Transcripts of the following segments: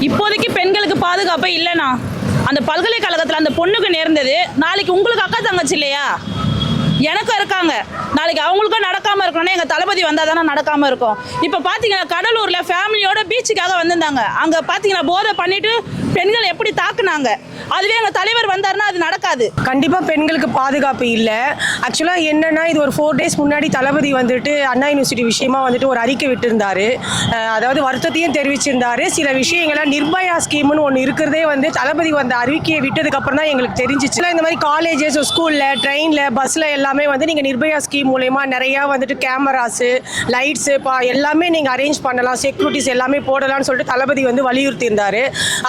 இப்போதைக்கு பெண்களுக்கு பாதுகாப்பு இல்லைண்ணா. அந்த பல்கலைக்கழகத்தில் அந்த பொண்ணுக்கு நேர்ந்தது, நாளைக்கு உங்களுக்கு அக்கா தங்கச்சி இல்லையா? எனக்கும் இருக்காங்க, நாளைக்கு அவங்களுக்கும் நடக்காமல் இருக்கணும்னா எங்கள் தளபதி வந்தால் தானே நடக்காமல் இருக்கும். இப்போ பார்த்தீங்கன்னா கடலூரில் ஃபேமிலியோட பீச்சுக்காக வந்திருந்தாங்க. அங்கே பார்த்தீங்கன்னா போதை பண்ணிட்டு பெண்கள் எப்படி தாக்குனாங்க. அதுவே எங்கள் தலைவர் வந்தாருன்னா அது நடக்காது. கண்டிப்பாக பெண்களுக்கு பாதுகாப்பு இல்லை. ஆக்சுவலாக என்னென்னா, இது ஒரு 4 days முன்னாடி தளபதி வந்துட்டு அண்ணா யூனிவர்சிட்டி விஷயமா வந்துட்டு ஒரு அறிக்கை விட்டுருந்தாரு. அதாவது வருத்தத்தையும் தெரிவிச்சிருந்தாரு. சில விஷயங்களை நிர்பயா ஸ்கீம்னு ஒன்று இருக்கிறதே வந்து தளபதி வந்த அறிக்கையை விட்டதுக்கப்புறம் தான் எங்களுக்கு தெரிஞ்சிச்சு. இந்த மாதிரி காலேஜஸ், ஸ்கூலில், ட்ரெயினில், பஸ்ஸில் எல்லாமே வந்து நீங்கள் நிர்பயா ஸ்கீம் மூலயமா நிறையா வந்துட்டு கேமராஸு, லைட்ஸு எல்லாமே நீங்கள் அரேஞ்ச் பண்ணலாம், செக்யூரிட்டிஸ் எல்லாமே போடலாம்னு சொல்லிட்டு தளபதி வந்து வலியுறுத்தியிருந்தார்.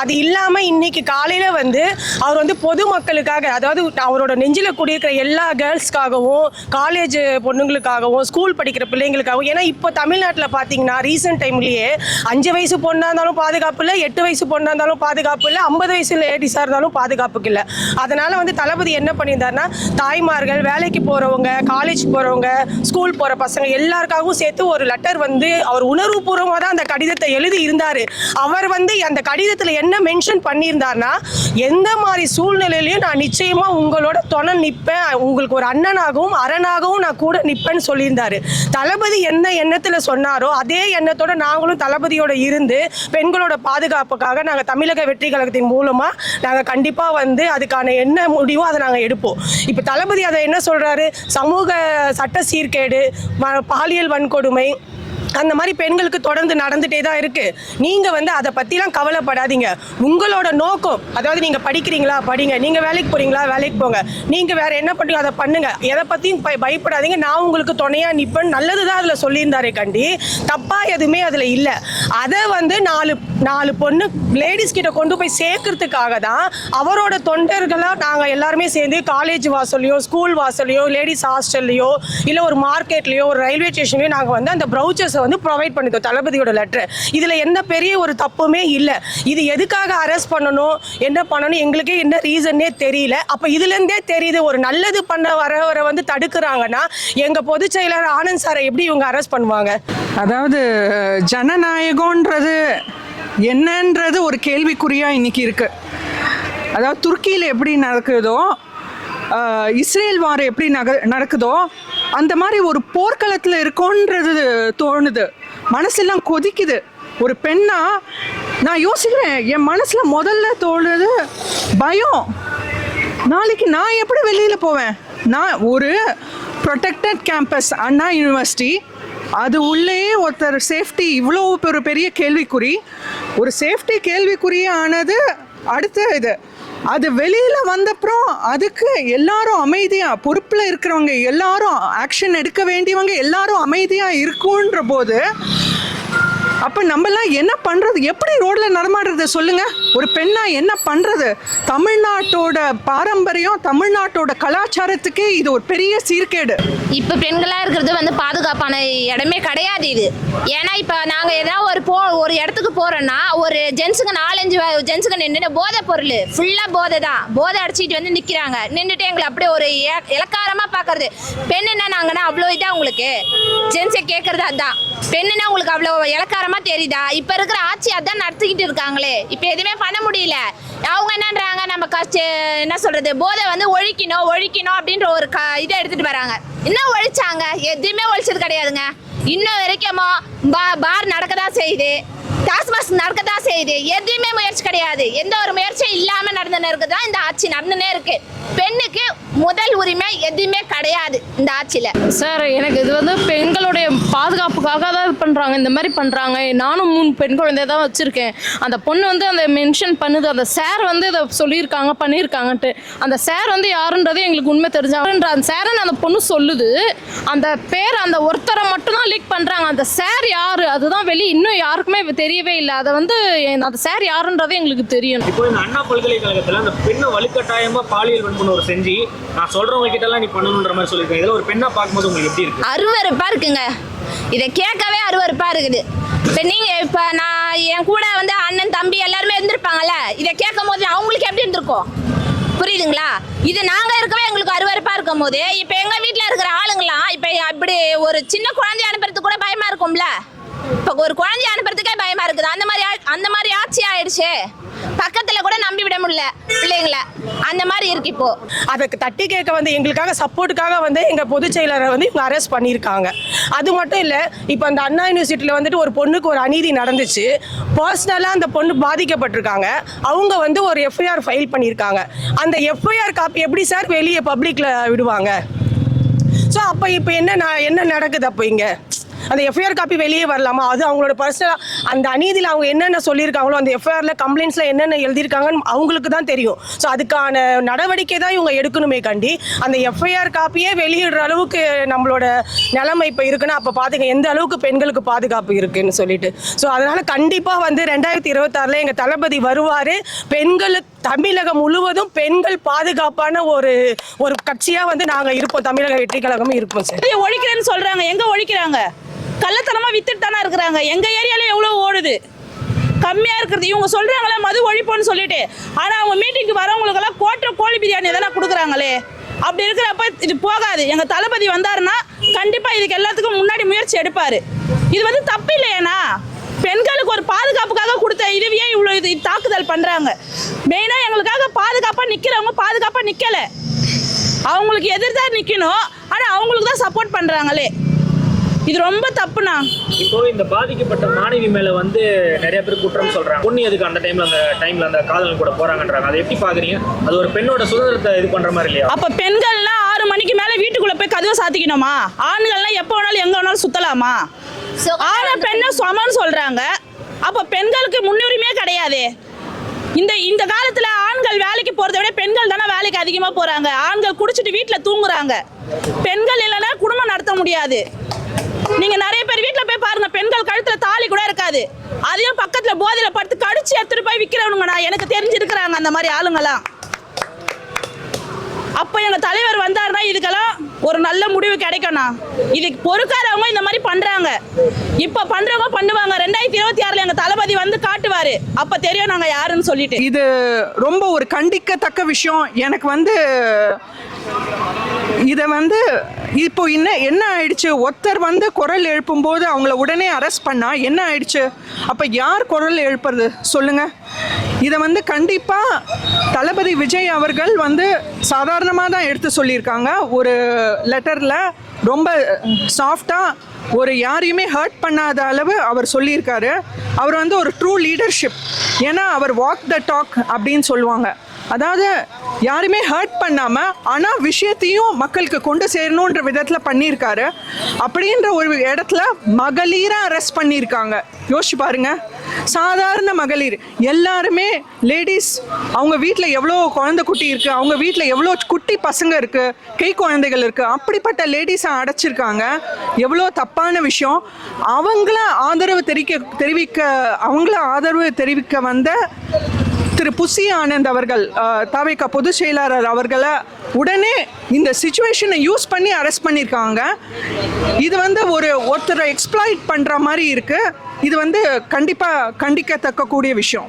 அது இல்லாமல் இன்னைக்கு காலையில் வந்து அவர் வந்து பொதுமக்களுக்காக, அதாவது அவரோட நெஞ்சில் குடியிருக்கிற எல்லா கேர்ள்ஸ்க்காகவும், காலேஜ் பொண்ணுங்களுக்காகவும், ஸ்கூல் படிக்கிற பிள்ளைங்களுக்காகவும், ஏன்னா இப்போ தமிழ்நாட்டில் பார்த்தீங்கன்னா ரீசெண்ட் டைம்லேயே 5 வயசு பொண்ணாக இருந்தாலும் பாதுகாப்பு இல்லை, 8 வயசு பொண்ணாக இருந்தாலும் பாதுகாப்பு இல்லை, 50 வயசு லேடிஸாக இருந்தாலும் பாதுகாப்புக்கு இல்லை. அதனால் வந்து தளபதி என்ன பண்ணியிருந்தாருன்னா, தாய்மார்கள், வேலைக்கு போகிறவங்க, காலேஜ் போகிறவங்க, ஸ்கூல் போகிற பசங்க எல்லாருக்காகவும் சேர்த்து ஒரு லெட்டர் வந்து அவர் உணர்வுபூர்வமாக தான் அந்த கடிதத்தை எழுதி இருந்தார். அவர் வந்து அந்த கடிதத்தில் என்ன மென்ஷன் பண்ணியிருந்தார்னா, எந்த மாதிரி சூழ்நிலையிலையும் நான் நிச்சயமாக உங்களோட துணை நிற்பேன், உங்களுக்கு ஒரு அண்ணனாகவும் அரணாகவும் நான் கூட நிற்பேன்னு சொல்லியிருந்தாரு. தளபதி எந்த எண்ணத்தில் சொன்னாரோ அதே எண்ணத்தோட நாங்களும் தளபதியோட இருந்து பெண்களோட பாதுகாப்புக்காக நாங்கள் தமிழக வெற்றி கழகத்தின் மூலமாக நாங்கள் கண்டிப்பாக வந்து அதுக்கான என்ன முடிவோ அதை நாங்கள் எடுப்போம். இப்போ தளபதி அதை என்ன சொல்கிறாரு, சமூக சட்ட சீர்கேடு, பாலியல் வன்கொடுமை, அந்த மாதிரி பெண்களுக்கு தொடர்ந்து நடந்துகிட்டே தான் இருக்குது. நீங்கள் வந்து அதை பற்றிலாம் கவலைப்படாதீங்க. உங்களோட நோக்கம், அதாவது நீங்கள் படிக்கிறீங்களா படிங்க, நீங்கள் வேலைக்கு போகிறீங்களா வேலைக்கு போங்க, நீங்கள் வேறு என்ன பண்ணுறீங்க அதை பண்ணுங்கள், எதை பற்றியும் பயப்படாதீங்க, நான் உங்களுக்கு துணையாக நிற்பேன், நல்லது தான் அதில் சொல்லியிருந்தாரே கண்டி, தப்பாக எதுவுமே அதில் இல்லை. அதை வந்து நாலு பொண்ணு லேடிஸ் கிட்ட கொண்டு போய் சேர்க்கறதுக்காக தான் அவரோட தொண்டர்களாக நாங்கள் எல்லாருமே சேர்ந்து காலேஜ் வாசல்லையோ, ஸ்கூல் வாசல்லையோ, லேடிஸ் ஹாஸ்டல்லையோ, இல்லை ஒரு மார்க்கெட்லையோ, ஒரு ரயில்வே ஸ்டேஷன்லையோ நாங்கள் வந்து அந்த ப்ரௌச்சர்ஸை வந்து ப்ரொவைட் பண்ணிட்டோம் தளபதியோட லெட்டர். இதில் எந்த பெரிய ஒரு தப்புமே இல்லை. இது எதுக்காக அரெஸ்ட் பண்ணணும், என்ன பண்ணணும், எங்களுக்கே என்ன ரீசன்னே தெரியல. அப்போ இதுலேருந்தே தெரியுது, ஒரு நல்லது பண்ண வரவரை வந்து தடுக்கிறாங்கன்னா எங்கள் பொதுச் செயலாளர் ஆனந்த் சாரை எப்படி இவங்க அரெஸ்ட் பண்ணுவாங்க? அதாவது ஜனநாயகன்றது என்னன்றது ஒரு கேள்விக்குறியாக இன்னைக்கு இருக்கு. அதாவது துருக்கியில் எப்படி நடக்குதோ, இஸ்ரேல் வார் எப்படி நடக்குதோ, அந்த மாதிரி ஒரு போர்க்களத்தில் இருக்கோன்றது தோணுது. மனசெல்லாம் கொதிக்குது. ஒரு பெண்ணா நான் யோசிக்கிறேன், என் மனசில் முதல்ல தோணுது பயம். நாளைக்கு நான் எப்படி வெளியில் போவேன்? நான் ஒரு ப்ரொடெக்டட் கேம்பஸ் அண்ணா யூனிவர்சிட்டி, அது உள்ளே ஒருத்தர் சேஃப்டி இவ்வளோ ஒரு பெரிய கேள்விக்குறி. ஒரு சேஃப்டி கேள்விக்குறியே ஆனது அடுத்த இது. அது வெளியில் வந்தப்புறம் அதுக்கு எல்லாரும் அமைதியாக, பொறுப்பில் இருக்கிறவங்க எல்லாரும், ஆக்ஷன் எடுக்க வேண்டியவங்க எல்லாரும் அமைதியாக இருக்குன்ற போது அப்போ நம்மலாம் என்ன பண்ணுறது? எப்படி ரோட்டில் நடமாடுறது சொல்லுங்கள்? ஒரு பெண்ணாக என்ன பண்ணுறது? தமிழ்நாட்டோட பாரம்பரியம், தமிழ்நாட்டோட கலாச்சாரத்துக்கே இது ஒரு பெரிய சீர்கேடு. இப்போ பெண்களாக இருக்கிறது வந்து பாதுகாப்பான இடமே கிடையாது இது. ஏன்னா இப்போ நாங்கள் ஏதாவது ஒரு இடத்துக்கு போகிறோன்னா ஒரு ஜென்ஸுங்க 4-5 ஜென்ஸுங்க நின்று போதை பொருள் ஃபுல்லாக போதை தான், போதை அடிச்சிட்டு வந்து நிற்கிறாங்க. நின்றுட்டு எங்களை அப்படியே ஒரு இலக்காரமாக பார்க்கறது. பெண்ணுன்னா நாங்கன்னா அவ்வளோ இதாக உங்களுக்கு ஜென்ஸை கேட்குறது அதுதான். பெண்ணுன்னா உங்களுக்கு அவ்வளோ இலக்காரமாக தெரியுதா? இப்போ இருக்கிற ஆட்சி அதான் நடத்திக்கிட்டு இருக்காங்களே. இப்போ எதுவுமே பண்ண முடியல. அவங்க என்னன்றாங்க, நம்ம என்ன சொல்கிறது, போதை வந்து ஒழிக்கணும் அப்படின்ற ஒரு இதை எடுத்துகிட்டு வராங்க. இன்னும் ஒழிச்சாங்க? எதுவுமே ஒழிச்சது கிடையாதுங்க. இன்னும் வரைக்கும் பார் நடக்க தான் செய்யுது, டாஸ்மாஸ் நடக்க தான் செய்யுது. எதுவுமே முயற்சி கிடையாது. எந்த ஒரு முயற்சியும் இல்லாமல் நடந்துன்னு இருக்குது தான் இந்த ஆட்சி நடந்துனே இருக்கு. பெண்ணுக்கு முதல் உரிமை எதுவுமே கிடையாது இந்த ஆட்சியில். சார், எனக்கு இது வந்து பெண்களுடைய பாதுகாப்புக்காக தான் பண்ணுறாங்க, இந்த மாதிரி பண்ணுறாங்க. நானும் 3 பெண் குழந்தை தான் வச்சுருக்கேன். அந்த பொண்ணு வந்து அந்த மென்ஷன் பண்ணுது, அந்த சார் வந்து இதை சொல்லியிருக்காங்க பண்ணியிருக்காங்கன்ட்டு. அந்த சார் வந்து யாருன்றது எங்களுக்கு உண்மை தெரிஞ்சாங்க. அந்த சாருன்னு அந்த பொண்ணு சொல்லுது. அந்த பேர் அந்த ஒருத்தரை மட்டும்தான் லீக் பண்ணுறாங்க. அந்த சார் யார் அதுதான் இன்னும் யாருக்குமே தெரியவே இல்லை. அதை வந்து அந்த சார் யாருன்றதே எங்களுக்கு தெரியணும். இப்போ இந்த அண்ணா பல்கலைக்கழகத்தில் அந்த பெண்ணை வலுக்கட்டாயமாக பாலியல் வன்கொடுமை செஞ்சு நான் சொல்றவங்க கிட்ட எல்லாம் நீ பண்ணணுன்ற மாதிரி சொல்லியிருக்கேன். இதெல்லாம் ஒரு பெண்ணா பார்க்கும்போது உங்களுக்கு எப்படி இருக்கு? அருவருப்பா இருக்குங்க. இதை கேட்கவே அருவருப்பா இருக்குது. இப்போ நான் என் கூட வந்து அண்ணன் தம்பி எல்லாருமே இருந்திருப்பாங்கல்ல, இதை கேட்கும் போது அவங்களுக்கு எப்படி இருந்திருக்கும்? புரியுதுங்களா? இது நாங்கள் இருக்கவே எங்களுக்கு அருவருப்பா இருக்கும் போது, இப்போ எங்கள் வீட்டில் இருக்கிற ஆளுங்களாம் இப்போ அப்படி ஒரு சின்ன குழந்தைய அனுப்புறதுக்கு கூட பயமா இருக்கும்ல. இப்போ ஒரு குழந்தைய அனுப்புறதுக்கே பயமா இருக்குது. அந்த மாதிரி ஆட்சி ஆயிடுச்சு. பக்கத்துல கூட நம்பி விட முடியல பிள்ளைங்கள. அந்த மாதிரி இருக்கு இப்போ. அதுக்கு தட்டி கேட்க வந்து எங்களுக்காக சப்போர்ட்டுக்காக வந்து எங்கள் பொதுச் செயலரை வந்து இவங்க அரெஸ்ட் பண்ணியிருக்காங்க. அது மட்டும் இல்லை, இப்போ அந்த அண்ணா யூனிவர்சிட்டியில் வந்துட்டு ஒரு பொண்ணுக்கு ஒரு அநீதி நடந்துச்சு. பர்சனலாக அந்த பொண்ணு பாதிக்கப்பட்டிருக்காங்க. அவங்க வந்து ஒரு எஃப்ஐஆர் ஃபைல் பண்ணியிருக்காங்க. அந்த எஃப்ஐஆர் காப்பி எப்படி சார் வெளியே பப்ளிக்கில் விடுவாங்க? ஸோ அப்போ இப்போ என்ன நடக்குது? அப்போ இங்கே அந்த எஃப்ஐஆர் காப்பி வெளியே வரலாமா? அது அவங்களோட பர்சனலாக அந்த அநீதியில் அவங்க என்னென்ன சொல்லியிருக்காங்களோ, அந்த எஃப்ஐஆரில் கம்ப்ளைண்ட்ஸில் என்னென்ன எழுதியிருக்காங்கன்னு அவங்களுக்கு தான் தெரியும். ஸோ அதுக்கான நடவடிக்கை தான் இவங்க எடுக்கணுமே கண்டி. அந்த எஃப்ஐஆர் காப்பியே வெளியிடுற அளவுக்கு நம்மளோட நிலைமை இப்போ இருக்குன்னா அப்போ பார்த்துங்க எந்த அளவுக்கு பெண்களுக்கு பாதுகாப்பு இருக்குன்னு சொல்லிட்டு. ஸோ அதனால் கண்டிப்பாக வந்து 2026 எங்கள் தளபதி வருவார். பெண்களுக்கு தமிழகம் முழுவதும் பெண்கள் பாதுகாப்பான ஒரு கட்சியாக வந்து நாங்கள் இருப்போம். தமிழக வெற்றி கழகமும் இருப்போம் சார். ஒழிக்கிறேன்னு சொல்றாங்க, எங்க ஒழிக்கிறாங்க? கள்ளத்தனமா வித்துட்டு தானே இருக்கிறாங்க. எங்க ஏரியால எவ்வளவு ஓடுது, கம்மியா இருக்கிறது. இவங்க சொல்றாங்களே மது ஒழிப்போன்னு சொல்லிட்டு, ஆனா அவங்க மீட்டிங்க்கு வரவங்களுக்கு எல்லாம் கோழி பிரியாணி எதனா கொடுக்குறாங்களே. அப்படி இருக்கிறப்ப இது போகாது. எங்க தளபதி வந்தாருன்னா கண்டிப்பா இதுக்கு எல்லாத்துக்கும் முன்னாடி முயற்சி எடுப்பாரு. இது வந்து தப்பு இல்லையானா? பெண்களுக்கு ஒரு பாதுகாப்புக்காக கொடுத்த இதுவே இவ்வளவு இது தாக்குதல் பண்றாங்க. மெயினா எங்களுக்காக பாதுகாப்பா நிக்கிறவங்க பாதுகாப்பா நிக்கல. அவங்களுக்கு எதிர்தான் நிக்கணும், ஆனா அவங்களுக்கு தான் சப்போர்ட் பண்றாங்களே. இது ரொம்ப தப்புண்ணா. இப்போ இந்த பாதிக்கப்பட்ட மாணவி மேல வந்து நிறைய பேர் குற்றம் சொல்றாங்க. பொண்ணு எதுக்கு அந்த டைம்ல அந்த காதலன் கூட போறாங்கன்றாங்க. அதை எப்படி பாக்குறீங்க? அது ஒரு பெண்ணோட சுதந்திரத்தை இது பண்ற மாதிரி இல்லையா? அப்ப பெண்கள்னா 6 மணிக்கு மேல வீட்டுக்குள்ள போய் கதவை சாத்திக்கணுமா? ஆண்கள்லாம் எப்போ வேணாலும் எங்க வேணாலும் சுத்தலாமா? ஆனா பெண்ணை சமன்னு சொல்றாங்க. அப்ப பெண்களுக்கு முன்னுரிமையே கிடையாது. இந்த காலத்துல ஆண்கள் வேலைக்கு போறதை விட பெண்கள் தானே வேலைக்கு அதிகமா போறாங்க. ஆண்கள் குடிச்சிட்டு வீட்டுல தூங்குறாங்க. பெண்கள் இல்லைன்னா குடும்பம் நடத்த முடியாது. நீங்க நிறைய பேர் வீட்டுல போய் பாருங்க, பெண்கள் கழுத்துல தாலி கூட இருக்காது. அதையும் பக்கத்துல போதையில படுத்து கடிச்சு எடுத்துட்டு போய் விக்கிறவனுங்கண்ணா எனக்கு தெரிஞ்சிருக்கிறாங்க அந்த மாதிரி ஆளுங்கெல்லாம். அப்ப எங்க தலைவர் வந்தாருன்னா இதுக்கெல்லாம் ஒரு நல்ல முடிவு கிடைக்கும்ண்ணா. இதுக்கு பொறுக்காதவங்க இந்த மாதிரி பண்றாங்க. இப்ப பண்றவங்க பண்ணுவாங்க. 2026 எங்க தளபதி வந்து காட்டுவாரு. அப்ப தெரியும் நாங்க யாருன்னு சொல்லிட்டு. இது ரொம்ப ஒரு கண்டிக்கத்தக்க விஷயம். எனக்கு வந்து இதை வந்து இப்போ என்ன ஆயிடுச்சு, ஒருத்தர் வந்து குரல் எழுப்பும்போது அவங்கள உடனே அரெஸ்ட் பண்ணா என்ன ஆயிடுச்சு? அப்போ யார் குரல் எழுப்புறது சொல்லுங்க? இதை வந்து கண்டிப்பாக தளபதி விஜய் அவர்கள் வந்து சாதாரணமாக தான் எடுத்து சொல்லியிருக்காங்க. ஒரு லெட்டரில் ரொம்ப சாஃப்டாக ஒரு யாரையுமே ஹர்ட் பண்ணாத அளவு அவர் சொல்லியிருக்காரு. அவர் வந்து ஒரு ட்ரூ லீடர்ஷிப். ஏன்னா அவர் வாக் த டாக் அப்படின்னு சொல்லுவாங்க. அதாவது யாருமே ஹர்ட் பண்ணாமல் ஆனால் விஷயத்தையும் மக்களுக்கு கொண்டு சேரணுன்ற விதத்தில் பண்ணியிருக்காரு. அப்படின்ற ஒரு இடத்துல மகளிரை அரெஸ்ட் பண்ணியிருக்காங்க. யோசிச்சு பாருங்க, சாதாரண மகளிர் எல்லாருமே லேடிஸ், அவங்க வீட்டில் எவ்வளோ குழந்தை குட்டி இருக்குது, அவங்க வீட்டில் எவ்வளோ குட்டி பசங்க இருக்குது, கை குழந்தைகள் இருக்குது. அப்படிப்பட்ட லேடிஸை அடைச்சிருக்காங்க. எவ்வளோ தப்பான விஷயம். அவங்கள ஆதரவு தெரிவிக்க வந்த திரு புசி ஆனந்த் அவர்கள், தவிக பொதுச் செயலாளர் அவர்களை உடனே இந்த சிச்சுவேஷனை யூஸ் பண்ணி அரெஸ்ட் பண்ணியிருக்காங்க. இது வந்து ஒருத்தரை எக்ஸ்ப்ளாய்ட் பண்ணுற மாதிரி இருக்குது. இது வந்து கண்டிப்பாக கண்டிக்கத்தக்க கூடிய விஷயம்.